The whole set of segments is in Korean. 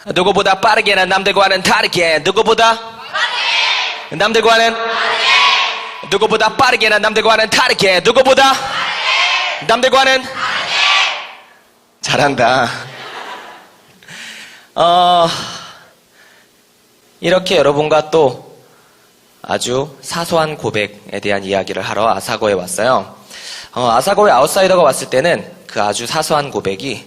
누구보다 빠르게 난 남들과는 다르게 누구보다 빠르게 남들과는 다르게 누구보다 빠르게 난 남들과는 다르게 누구보다 빠르게 남들과는 다르게 잘한다. 이렇게 여러분과 또 아주 사소한 고백에 대한 이야기를 하러 아사고에 왔어요. 아사고에 아웃사이더가 왔을 때는 그 아주 사소한 고백이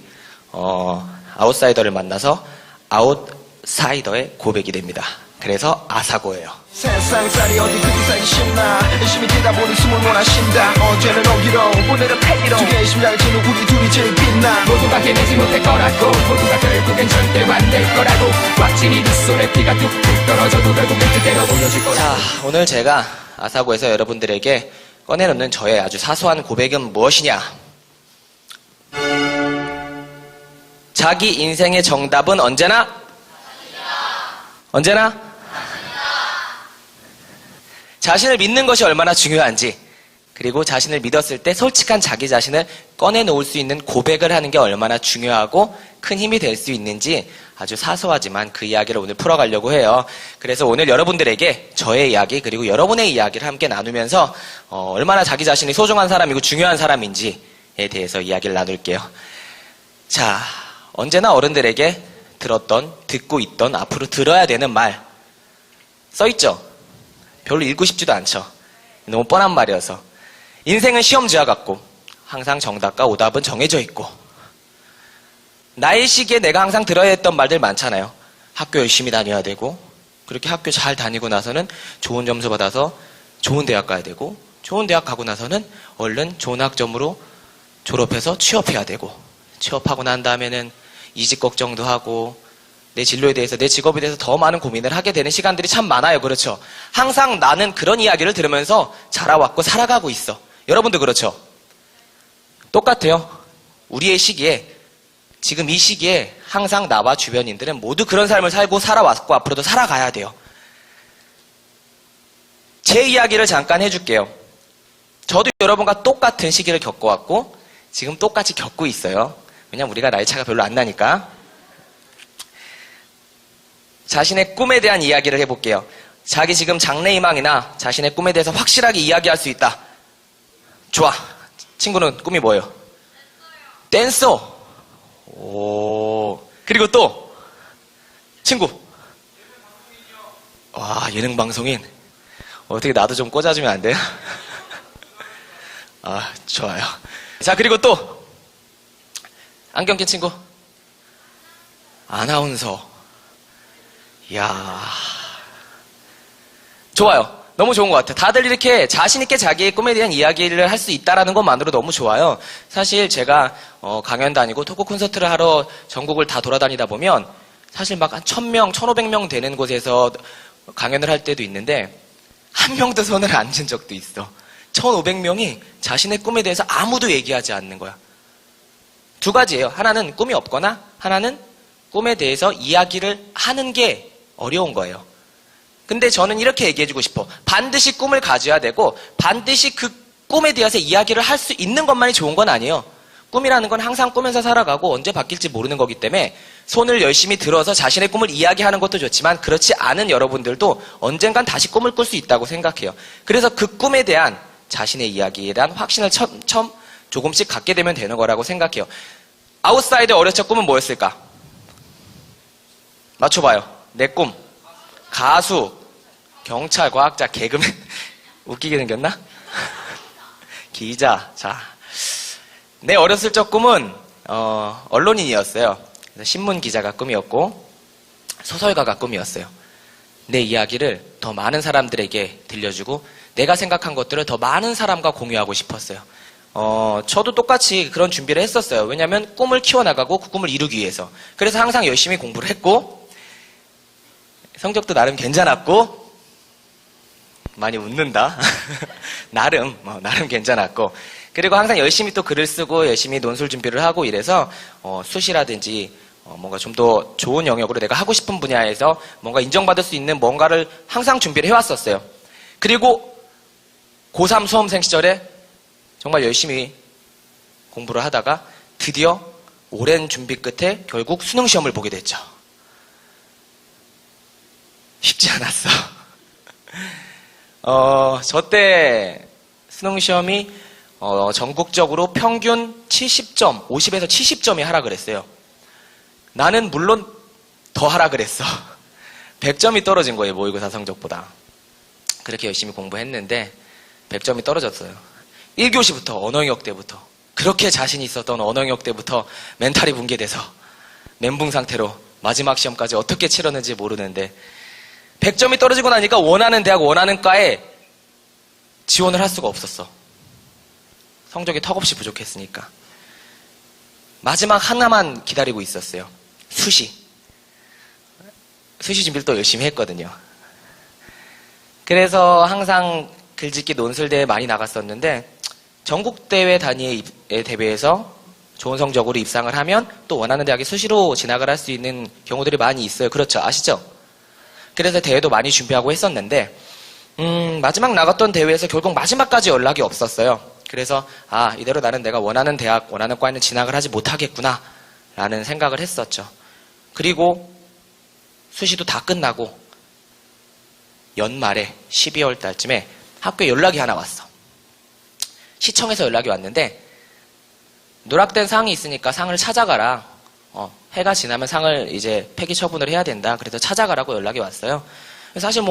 아웃사이더를 만나서 아웃사이더의 고백이 됩니다. 그래서 아사고예요. 세상살이 어디 그리 살기 쉽나 열심히 뛰다 보니 숨을 못 마신다. 어제는 오기로 오늘은 패기로 두 개의 심장을 치는 우리 둘이 제일 빛나. 모두가 해내지 못할 거라고 모두가 결국엔 절대 안 될 거라고 꽉진이 두 손에 피가 뚝뚝 떨어져도 결국엔 그대로 보여줄 거라고. 자, 오늘 제가 아사고에서 여러분들에게 꺼내놓는 저의 아주 사소한 고백은 무엇이냐? 자기 인생의 정답은 언제나 자신을 믿는 것이 얼마나 중요한지, 그리고 자신을 믿었을 때 솔직한 자기 자신을 꺼내놓을 수 있는 고백을 하는 게 얼마나 중요하고 큰 힘이 될 수 있는지 아주 사소하지만 그 이야기를 오늘 풀어가려고 해요. 그래서 오늘 여러분들에게 저의 이야기 그리고 여러분의 이야기를 함께 나누면서 얼마나 자기 자신이 소중한 사람이고 중요한 사람인지에 대해서 이야기를 나눌게요. 자, 언제나 어른들에게 들었던, 듣고 있던, 앞으로 들어야 되는 말 써있죠? 별로 읽고 싶지도 않죠. 너무 뻔한 말이어서. 인생은 시험지와 같고 항상 정답과 오답은 정해져 있고, 나의 시기에 내가 항상 들어야 했던 말들 많잖아요. 학교 열심히 다녀야 되고, 그렇게 학교 잘 다니고 나서는 좋은 점수 받아서 좋은 대학 가야 되고, 좋은 대학 가고 나서는 얼른 좋은 학점으로 졸업해서 취업해야 되고, 취업하고 난 다음에는 이직 걱정도 하고 내 진로에 대해서, 내 직업에 대해서 더 많은 고민을 하게 되는 시간들이 참 많아요. 그렇죠? 항상 나는 그런 이야기를 들으면서 자라왔고 살아가고 있어. 여러분도 그렇죠? 똑같아요. 우리의 시기에, 지금 이 시기에 항상 나와 주변인들은 모두 그런 삶을 살고 살아왔고 앞으로도 살아가야 돼요. 제 이야기를 잠깐 해줄게요. 저도 여러분과 똑같은 시기를 겪어왔고 지금 똑같이 겪고 있어요. 왜냐면 우리가 나이 차가 별로 안 나니까. 자신의 꿈에 대한 이야기를 해볼게요. 자기 지금 장래희망이나 자신의 꿈에 대해서 확실하게 이야기할 수 있다. 좋아. 친구는 꿈이 뭐예요? 댄서. 오. 그리고 또 친구. 와, 예능 방송인. 어떻게 나도 좀 꽂아주면 안 돼요? 아, 좋아요. 자, 그리고 또 안경 낀 친구. 아나운서. 이야, 좋아요. 너무 좋은 것 같아요. 다들 이렇게 자신있게 자기의 꿈에 대한 이야기를 할 수 있다는 것만으로 너무 좋아요. 사실 제가 강연 다니고 토크 콘서트를 하러 전국을 다 돌아다니다 보면 사실 막 한 1000명, 1500명 되는 곳에서 강연을 할 때도 있는데 한 명도 손을 안 든 적도 있어. 1500명이 자신의 꿈에 대해서 아무도 얘기하지 않는 거야. 두 가지예요. 하나는 꿈이 없거나 하나는 꿈에 대해서 이야기를 하는 게 어려운 거예요. 근데 저는 이렇게 얘기해주고 싶어. 반드시 꿈을 가져야 되고 반드시 그 꿈에 대해서 이야기를 할 수 있는 것만이 좋은 건 아니에요. 꿈이라는 건 항상 꾸면서 살아가고 언제 바뀔지 모르는 거기 때문에 손을 열심히 들어서 자신의 꿈을 이야기하는 것도 좋지만 그렇지 않은 여러분들도 언젠간 다시 꿈을 꿀 수 있다고 생각해요. 그래서 그 꿈에 대한 자신의 이야기에 대한 확신을 처음 조금씩 갖게 되면 되는 거라고 생각해요. 아웃사이더 어렸을 적 꿈은 뭐였을까? 맞춰봐요. 내 꿈. 가수, 경찰, 과학자, 개그맨. 웃기게 생겼나? 기자. 자, 내 어렸을 적 꿈은 언론인이었어요. 그래서 신문 기자가 꿈이었고 소설가가 꿈이었어요. 내 이야기를 더 많은 사람들에게 들려주고 내가 생각한 것들을 더 많은 사람과 공유하고 싶었어요. 저도 똑같이 그런 준비를 했었어요. 왜냐하면 꿈을 키워나가고 그 꿈을 이루기 위해서. 그래서 항상 열심히 공부를 했고 성적도 나름 괜찮았고, 많이 웃는다. 나름 괜찮았고, 그리고 항상 열심히 또 글을 쓰고 열심히 논술 준비를 하고 이래서 수시라든지 뭔가 좀 더 좋은 영역으로 내가 하고 싶은 분야에서 뭔가 인정받을 수 있는 뭔가를 항상 준비를 해왔었어요. 그리고 고3 수험생 시절에 정말 열심히 공부를 하다가 드디어 오랜 준비 끝에 결국 수능 시험을 보게 됐죠. 쉽지 않았어. 저 때 수능 시험이 전국적으로 평균 70점, 50에서 70점이 하라 그랬어요. 나는 물론 더 하라 그랬어. 100점이 떨어진 거예요, 모의고사 성적보다. 그렇게 열심히 공부했는데 100점이 떨어졌어요. 1교시부터, 언어영역 때부터. 그렇게 자신 있었던 언어영역 때부터 멘탈이 붕괴돼서 멘붕 상태로 마지막 시험까지 어떻게 치렀는지 모르는데 100점이 떨어지고 나니까 원하는 대학, 원하는 과에 지원을 할 수가 없었어. 성적이 턱없이 부족했으니까. 마지막 하나만 기다리고 있었어요. 수시 준비를 또 열심히 했거든요. 그래서 항상 글짓기 논술대회 많이 나갔었는데 전국대회 단위의 대회에서 좋은 성적으로 입상을 하면 또 원하는 대학에 수시로 진학을 할 수 있는 경우들이 많이 있어요. 그렇죠? 아시죠? 그래서 대회도 많이 준비하고 했었는데 마지막 나갔던 대회에서 결국 마지막까지 연락이 없었어요. 그래서 이대로 나는 내가 원하는 대학, 원하는 과에는 진학을 하지 못하겠구나 라는 생각을 했었죠. 그리고 수시도 다 끝나고 연말에 12월 달쯤에 학교에 연락이 하나 왔어. 시청에서 연락이 왔는데 누락된 상이 있으니까 상을 찾아가라. 해가 지나면 상을 이제 폐기 처분을 해야 된다. 그래서 찾아가라고 연락이 왔어요. 사실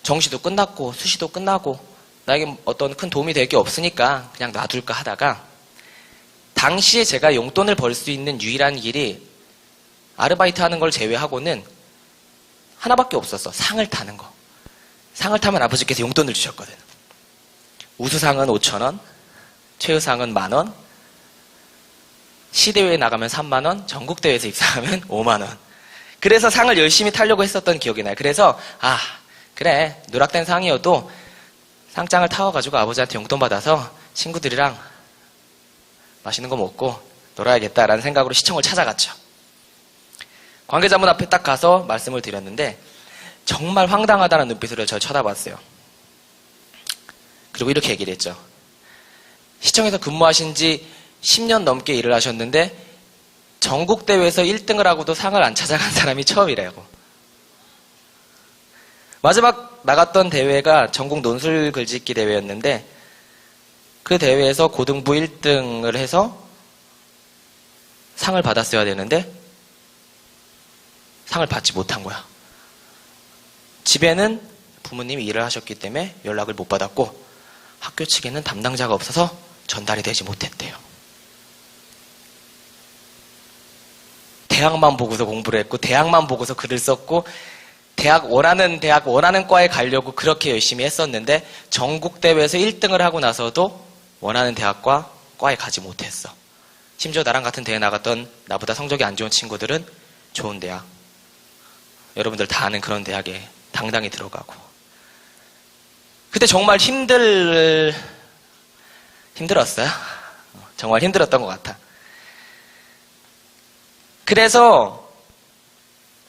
정시도 끝났고 수시도 끝나고 나에게 어떤 큰 도움이 될 게 없으니까 그냥 놔둘까 하다가 당시에 제가 용돈을 벌 수 있는 유일한 길이 아르바이트 하는 걸 제외하고는 하나밖에 없었어. 상을 타는 거. 상을 타면 아버지께서 용돈을 주셨거든. 우수상은 5,000원, 최우상은 10,000원, 시대회에 나가면 30,000원, 전국대회에서 입상하면 50,000원. 그래서 상을 열심히 타려고 했었던 기억이 나요. 그래서 그래, 누락된 상이어도 상장을 타워가지고 아버지한테 용돈 받아서 친구들이랑 맛있는 거 먹고 놀아야겠다라는 생각으로 시청을 찾아갔죠. 관계자분 앞에 딱 가서 말씀을 드렸는데 정말 황당하다는 눈빛으로 저를 쳐다봤어요. 그리고 이렇게 얘기를 했죠. 시청에서 근무하신 지 10년 넘게 일을 하셨는데 전국대회에서 1등을 하고도 상을 안 찾아간 사람이 처음이래요. 마지막 나갔던 대회가 전국 논술 글짓기 대회였는데 그 대회에서 고등부 1등을 해서 상을 받았어야 되는데 상을 받지 못한 거야. 집에는 부모님이 일을 하셨기 때문에 연락을 못 받았고 학교 측에는 담당자가 없어서 전달이 되지 못했대요. 대학만 보고서 공부를 했고 대학만 보고서 글을 썼고 원하는 과에 가려고 그렇게 열심히 했었는데 전국대회에서 1등을 하고 나서도 원하는 대학과 과에 가지 못했어. 심지어 나랑 같은 대회 나갔던 나보다 성적이 안 좋은 친구들은 좋은 대학, 여러분들 다 아는 그런 대학에 당당히 들어가고. 그때 정말 힘들었어요. 정말 힘들었던 것 같아. 그래서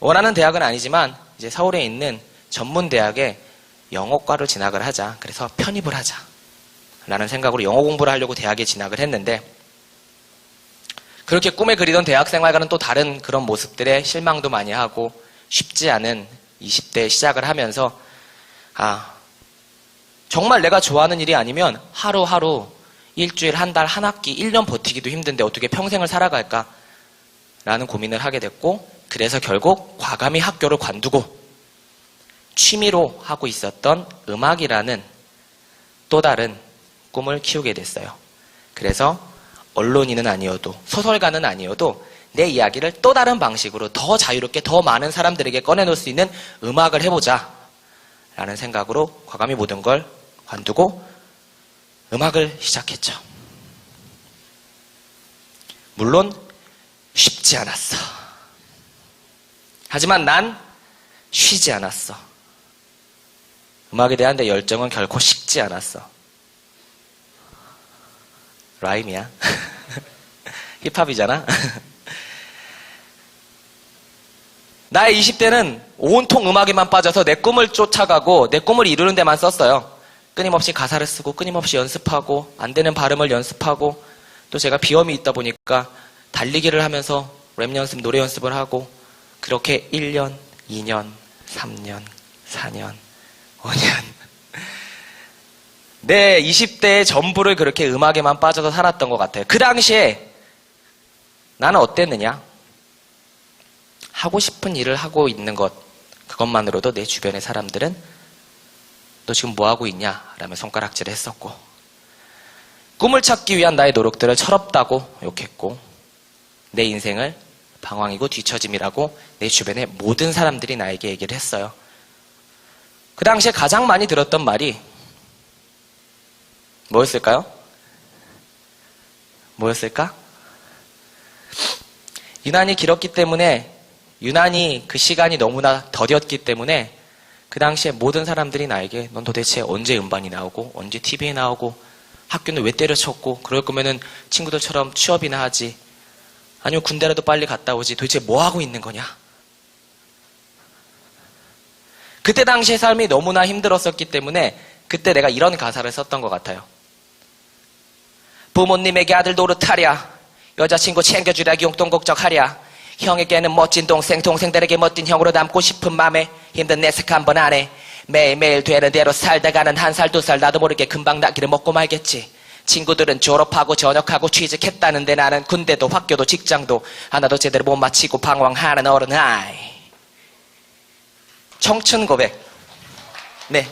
원하는 대학은 아니지만 이제 서울에 있는 전문대학에 영어과를 진학을 하자. 그래서 편입을 하자 라는 생각으로 영어 공부를 하려고 대학에 진학을 했는데 그렇게 꿈에 그리던 대학 생활과는 또 다른 그런 모습들에 실망도 많이 하고 쉽지 않은 20대에 시작을 하면서 정말 내가 좋아하는 일이 아니면 하루하루 일주일, 한 달, 한 학기, 1년 버티기도 힘든데 어떻게 평생을 살아갈까? 라는 고민을 하게 됐고 그래서 결국 과감히 학교를 관두고 취미로 하고 있었던 음악이라는 또 다른 꿈을 키우게 됐어요. 그래서 언론인은 아니어도 소설가는 아니어도 내 이야기를 또 다른 방식으로 더 자유롭게 더 많은 사람들에게 꺼내놓을 수 있는 음악을 해보자 라는 생각으로 과감히 모든 걸 관두고 음악을 시작했죠. 물론 쉽지 않았어. 하지만 난 쉬지 않았어. 음악에 대한 내 열정은 결코 식지 않았어. 라임이야. 힙합이잖아. 나의 20대는 온통 음악에만 빠져서 내 꿈을 쫓아가고 내 꿈을 이루는 데만 썼어요. 끊임없이 가사를 쓰고 끊임없이 연습하고 안 되는 발음을 연습하고 또 제가 비염이 있다 보니까 달리기를 하면서 랩 연습, 노래 연습을 하고 그렇게 1년, 2년, 3년, 4년, 5년. 내 20대의 전부를 그렇게 음악에만 빠져서 살았던 것 같아요. 그 당시에 나는 어땠느냐? 하고 싶은 일을 하고 있는 것, 그것만으로도 내 주변의 사람들은 너 지금 뭐 하고 있냐? 라며 손가락질을 했었고, 꿈을 찾기 위한 나의 노력들을 철없다고 욕했고, 내 인생을 방황이고 뒤처짐이라고 내 주변의 모든 사람들이 나에게 얘기를 했어요. 그 당시에 가장 많이 들었던 말이 뭐였을까요? 뭐였을까? 유난히 길었기 때문에, 유난히 그 시간이 너무나 더뎠기 때문에 그 당시에 모든 사람들이 나에게 넌 도대체 언제 음반이 나오고 언제 TV에 나오고 학교는 왜 때려쳤고 그럴 거면은 친구들처럼 취업이나 하지, 아니면 군대라도 빨리 갔다 오지, 도대체 뭐 하고 있는 거냐? 그때 당시의 삶이 너무나 힘들었었기 때문에 그때 내가 이런 가사를 썼던 것 같아요. 부모님에게 아들 노릇하랴, 여자친구 챙겨주랴, 용돈 걱정하랴, 형에게는 멋진 동생, 동생들에게 멋진 형으로 남고 싶은 맘에 힘든 내색 한번 안 해. 매일매일 되는 대로 살다가는 1살, 2살 나도 모르게 금방 나기를 먹고 말겠지. 친구들은 졸업하고 전역하고 취직했다는데 나는 군대도 학교도 직장도 하나도 제대로 못 마치고 방황하는 어른 아이. 청춘 고백. 네,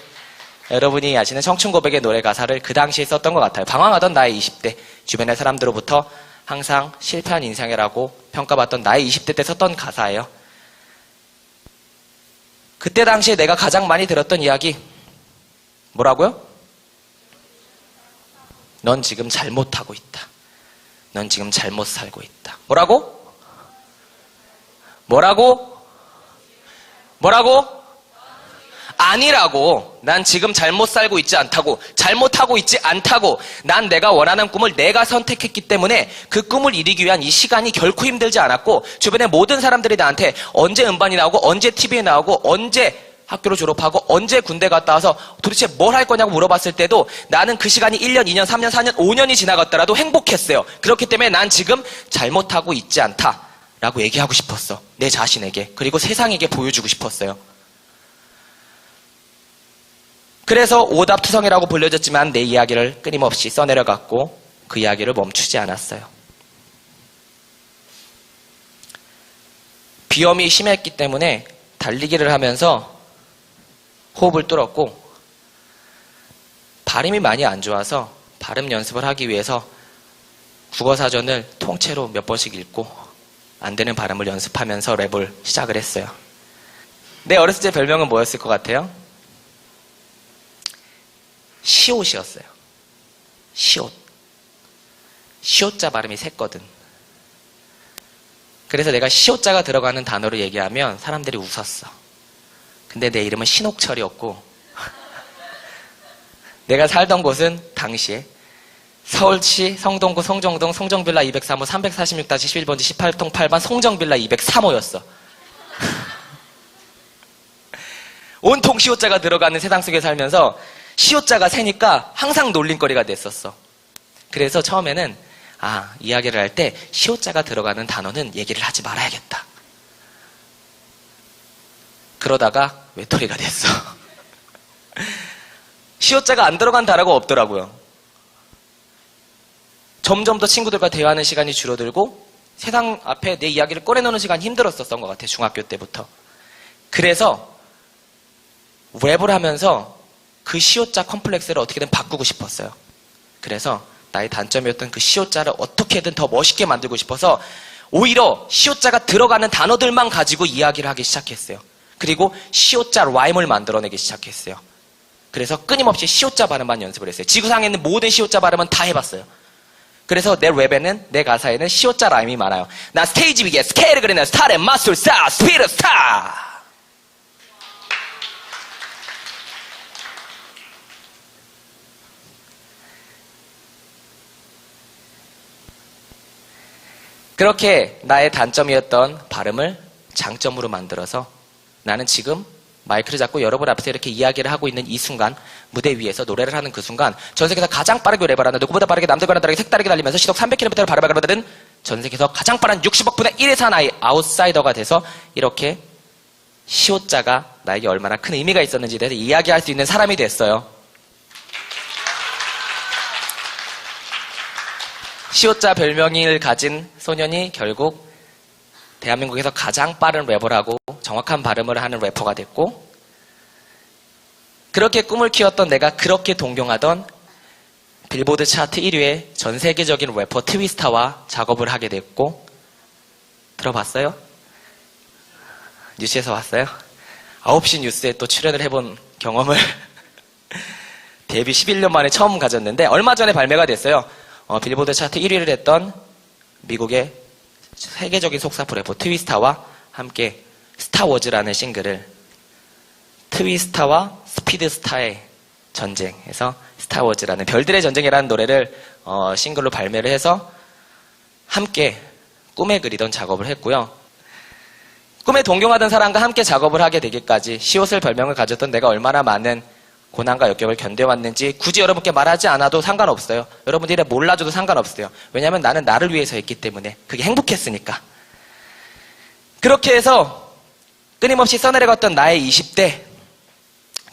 여러분이 아시는 청춘 고백의 노래 가사를 그 당시에 썼던 것 같아요. 방황하던 나의 20대, 주변의 사람들로부터 항상 실패한 인생이라고 평가받던 나의 20대 때 썼던 가사예요. 그때 당시에 내가 가장 많이 들었던 이야기 뭐라고요? 넌 지금 잘못하고 있다. 넌 지금 잘못 살고 있다. 뭐라고? 뭐라고? 뭐라고? 아니라고. 난 지금 잘못 살고 있지 않다고. 잘못하고 있지 않다고. 난 내가 원하는 꿈을 내가 선택했기 때문에 그 꿈을 이루기 위한 이 시간이 결코 힘들지 않았고, 주변의 모든 사람들이 나한테 언제 음반이 나오고 언제 TV에 나오고 언제 학교를 졸업하고 언제 군대 갔다 와서 도대체 뭘 할 거냐고 물어봤을 때도 나는 그 시간이 1년, 2년, 3년, 4년, 5년이 지나갔더라도 행복했어요. 그렇기 때문에 난 지금 잘못하고 있지 않다라고 얘기하고 싶었어. 내 자신에게. 그리고 세상에게 보여주고 싶었어요. 그래서 오답투성이라고 불려졌지만 내 이야기를 끊임없이 써내려갔고 그 이야기를 멈추지 않았어요. 비염이 심했기 때문에 달리기를 하면서 호흡을 뚫었고, 발음이 많이 안 좋아서 발음 연습을 하기 위해서 국어사전을 통째로 몇 번씩 읽고 안 되는 발음을 연습하면서 랩을 시작을 했어요. 내 어렸을 때 별명은 뭐였을 것 같아요? 시옷이었어요. 시옷. 시옷자 발음이 셌거든. 그래서 내가 시옷자가 들어가는 단어를 얘기하면 사람들이 웃었어. 근데 내 이름은 신옥철이었고 내가 살던 곳은 당시에 서울시 성동구 송정동 송정빌라 203호 346-11번지 18통 8반 송정빌라 203호였어. 온통 시옷자가 들어가는 세상 속에 살면서 시옷자가 세니까 항상 놀림거리가 됐었어. 그래서 처음에는 이야기를 할 때 시옷자가 들어가는 단어는 얘기를 하지 말아야겠다. 그러다가 외톨이가 됐어. 시옷자가 안 들어간 단어가 없더라고요. 점점 더 친구들과 대화하는 시간이 줄어들고 세상 앞에 내 이야기를 꺼내놓는 시간이 힘들었었던 것 같아요. 중학교 때부터. 그래서 랩을 하면서 그 시옷자 컴플렉스를 어떻게든 바꾸고 싶었어요. 그래서 나의 단점이었던 그 시옷자를 어떻게든 더 멋있게 만들고 싶어서 오히려 시옷자가 들어가는 단어들만 가지고 이야기를 하기 시작했어요. 그리고 시옷자 라임을 만들어내기 시작했어요. 그래서 끊임없이 시옷자 발음만 연습을 했어요. 지구상에 있는 모든 시옷자 발음은 다 해봤어요. 그래서 내 랩에는, 내 가사에는 시옷자 라임이 많아요. 난 스테이지 위에 스케일을 그리는 스타의 마술사, 스피드 스타! 그렇게 나의 단점이었던 발음을 장점으로 만들어서 나는 지금 마이크를 잡고 여러분 앞에서 이렇게 이야기를 하고 있는 이 순간, 무대 위에서 노래를 하는 그 순간 전 세계에서 가장 빠르게 랩을 하는, 누구보다 빠르게 남들과는 다르게 색다르게 달리면서 시속 300km를 바로바로 가는 전 세계에서 가장 빠른 60억 분의 1의 사나이 아웃사이더가 돼서 이렇게 시옷자가 나에게 얼마나 큰 의미가 있었는지에 대해서 이야기할 수 있는 사람이 됐어요. 시옷자 별명을 가진 소년이 결국 대한민국에서 가장 빠른 랩을 하고 정확한 발음을 하는 래퍼가 됐고, 그렇게 꿈을 키웠던 내가 그렇게 동경하던 빌보드 차트 1위의 전 세계적인 래퍼 트위스타와 작업을 하게 됐고, 들어봤어요? 뉴스에서 봤어요? 9시 뉴스에 또 출연을 해본 경험을 데뷔 11년 만에 처음 가졌는데, 얼마 전에 발매가 됐어요. 빌보드 차트 1위를 했던 미국의 세계적인 속사포 래퍼 트위스타와 함께 스타워즈라는 싱글을, 트위스타와 스피드스타의 전쟁에서 스타워즈라는 별들의 전쟁이라는 노래를 싱글로 발매를 해서 함께 꿈에 그리던 작업을 했고요. 꿈에 동경하던 사람과 함께 작업을 하게 되기까지 시옷을 별명을 가졌던 내가 얼마나 많은 고난과 역경을 견뎌왔는지 굳이 여러분께 말하지 않아도 상관없어요. 여러분들이 몰라줘도 상관없어요. 왜냐하면 나는 나를 위해서 했기 때문에, 그게 행복했으니까. 그렇게 해서 끊임없이 써내려갔던 나의 20대,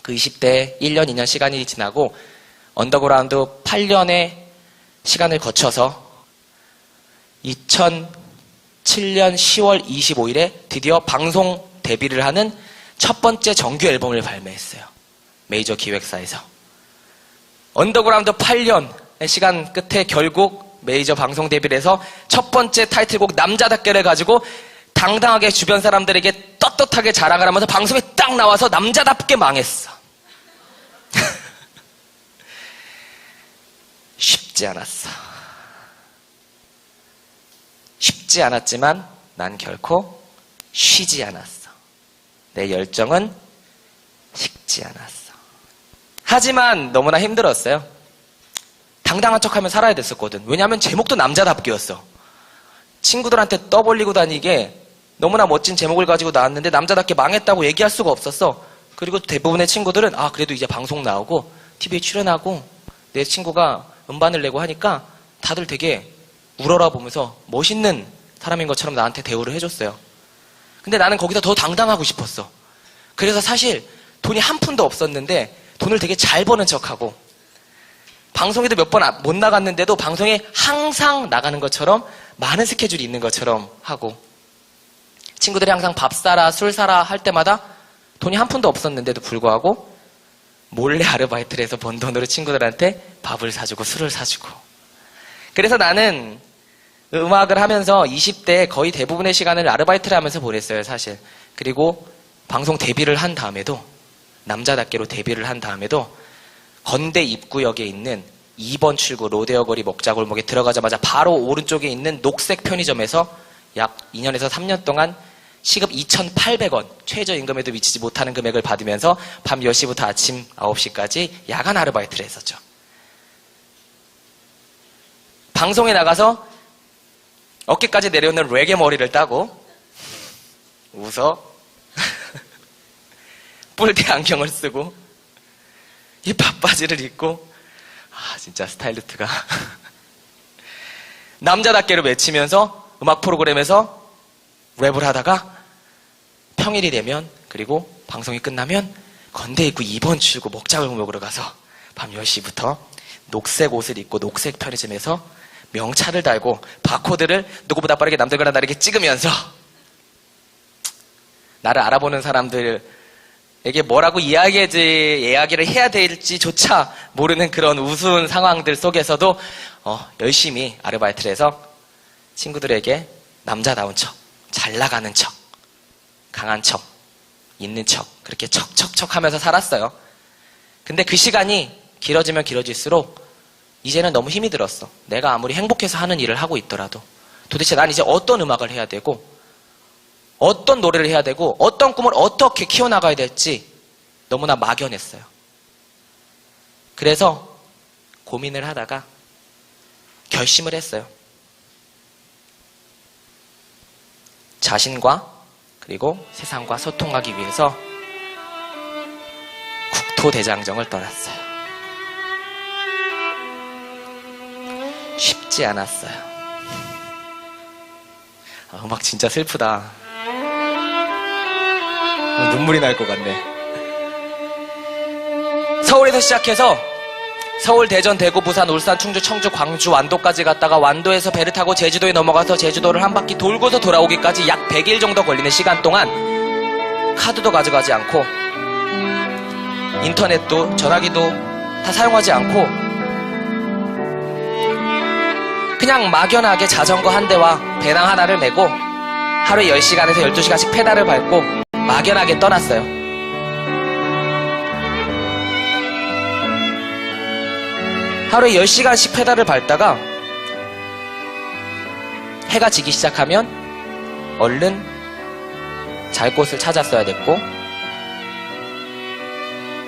그 20대에 1년, 2년 시간이 지나고 언더그라운드 8년의 시간을 거쳐서 2007년 10월 25일에 드디어 방송 데뷔를 하는 첫 번째 정규 앨범을 발매했어요. 메이저 기획사에서. 언더그라운드 8년의 시간 끝에 결국 메이저 방송 데뷔를 해서 첫 번째 타이틀곡 남자답게를 가지고 당당하게 주변 사람들에게 떳떳하게 자랑을 하면서 방송에 딱 나와서 남자답게 망했어. 쉽지 않았어. 쉽지 않았지만 난 결코 쉬지 않았어. 내 열정은 식지 않았어. 하지만 너무나 힘들었어요. 당당한 척하면 살아야 됐었거든. 왜냐하면 제목도 남자답게였어. 친구들한테 떠벌리고 다니게 너무나 멋진 제목을 가지고 나왔는데 남자답게 망했다고 얘기할 수가 없었어. 그리고 대부분의 친구들은 그래도 이제 방송 나오고 TV에 출연하고 내 친구가 음반을 내고 하니까 다들 되게 우러러 보면서 멋있는 사람인 것처럼 나한테 대우를 해줬어요. 근데 나는 거기서 더 당당하고 싶었어. 그래서 사실 돈이 한 푼도 없었는데 돈을 되게 잘 버는 척하고, 방송에도 몇 번 못 나갔는데도 방송에 항상 나가는 것처럼 많은 스케줄이 있는 것처럼 하고, 친구들이 항상 밥 사라 술 사라 할 때마다 돈이 한 푼도 없었는데도 불구하고 몰래 아르바이트를 해서 번 돈으로 친구들한테 밥을 사주고 술을 사주고. 그래서 나는 음악을 하면서 20대 거의 대부분의 시간을 아르바이트를 하면서 보냈어요, 사실. 그리고 방송 데뷔를 한 다음에도, 남자답게로 데뷔를 한 다음에도 건대 입구역에 있는 2번 출구 로데오 거리 먹자골목에 들어가자마자 바로 오른쪽에 있는 녹색 편의점에서 약 2년에서 3년 동안 시급 2,800원, 최저임금에도 미치지 못하는 금액을 받으면서 밤 10시부터 아침 9시까지 야간 아르바이트를 했었죠. 방송에 나가서 어깨까지 내려오는 레게 머리를 따고 웃어 뿔테 안경을 쓰고 힙합 바지를 입고, 진짜 스타일리스트가 남자답게로 외치면서 음악 프로그램에서 랩을 하다가 평일이 되면, 그리고 방송이 끝나면 건대 입구 2번 출구 먹자골목으로 가서 밤 10시부터 녹색 옷을 입고 녹색 편의점에서 명찰을 달고 바코드를 누구보다 빠르게 남들과 다르게 찍으면서 나를 알아보는 사람들에게 뭐라고 이야기를 해야 될지조차 모르는 그런 우스운 상황들 속에서도 열심히 아르바이트를 해서 친구들에게 남자다운 척, 잘 나가는 척, 강한 척, 있는 척, 그렇게 척척척 하면서 살았어요. 근데 그 시간이 길어지면 길어질수록 이제는 너무 힘이 들었어. 내가 아무리 행복해서 하는 일을 하고 있더라도 도대체 난 이제 어떤 음악을 해야 되고, 어떤 노래를 해야 되고, 어떤 꿈을 어떻게 키워나가야 될지 너무나 막연했어요. 그래서 고민을 하다가 결심을 했어요. 자신과 그리고 세상과 소통하기 위해서 국토대장정을 떠났어요. 쉽지 않았어요. 음악 진짜 슬프다. 눈물이 날 것 같네. 서울에서 시작해서 서울, 대전, 대구, 부산, 울산, 충주, 청주, 광주, 완도까지 갔다가 완도에서 배를 타고 제주도에 넘어가서 제주도를 한 바퀴 돌고서 돌아오기까지 약 100일 정도 걸리는 시간 동안 카드도 가져가지 않고 인터넷도 전화기도 다 사용하지 않고 그냥 막연하게 자전거 한 대와 배낭 하나를 메고 하루에 10시간에서 12시간씩 페달을 밟고 막연하게 떠났어요. 하루에 10시간씩 페달을 밟다가 해가 지기 시작하면 얼른 잘 곳을 찾았어야 됐고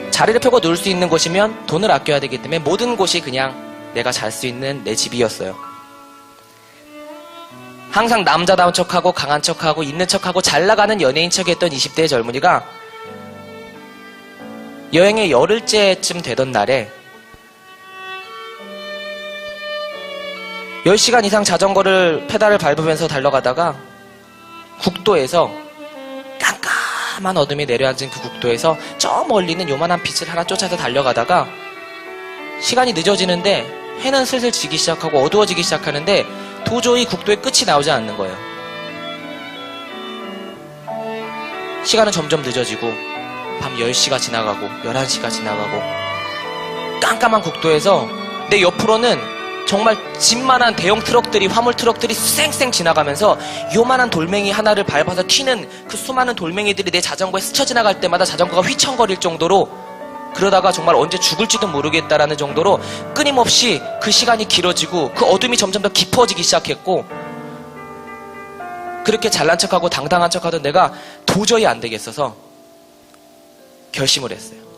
자리를 펴고 누울 수 있는 곳이면 돈을 아껴야 되기 때문에 모든 곳이 그냥 내가 잘 수 있는 내 집이었어요. 항상 남자다운 척하고 강한 척하고 있는 척하고 잘나가는 연예인 척했던 20대의 젊은이가 여행의 열흘째쯤 되던 날에 10시간 이상 자전거를 페달을 밟으면서 달려가다가 국도에서 깜깜한 어둠이 내려앉은 그 국도에서 저 멀리 있는 요만한 빛을 하나 쫓아서 달려가다가 시간이 늦어지는데 해는 슬슬 지기 시작하고 어두워지기 시작하는데 도저히 국도의 끝이 나오지 않는 거예요. 시간은 점점 늦어지고 밤 10시가 지나가고 11시가 지나가고 깜깜한 국도에서 내 옆으로는 정말 집만한 대형 트럭들이 화물 트럭들이 쌩쌩 지나가면서 요만한 돌멩이 하나를 밟아서 튀는 그 수많은 돌멩이들이 내 자전거에 스쳐 지나갈 때마다 자전거가 휘청거릴 정도로 그러다가 정말 언제 죽을지도 모르겠다라는 정도로 끊임없이 그 시간이 길어지고 그 어둠이 점점 더 깊어지기 시작했고 그렇게 잘난 척하고 당당한 척하던 내가 도저히 안 되겠어서 결심을 했어요.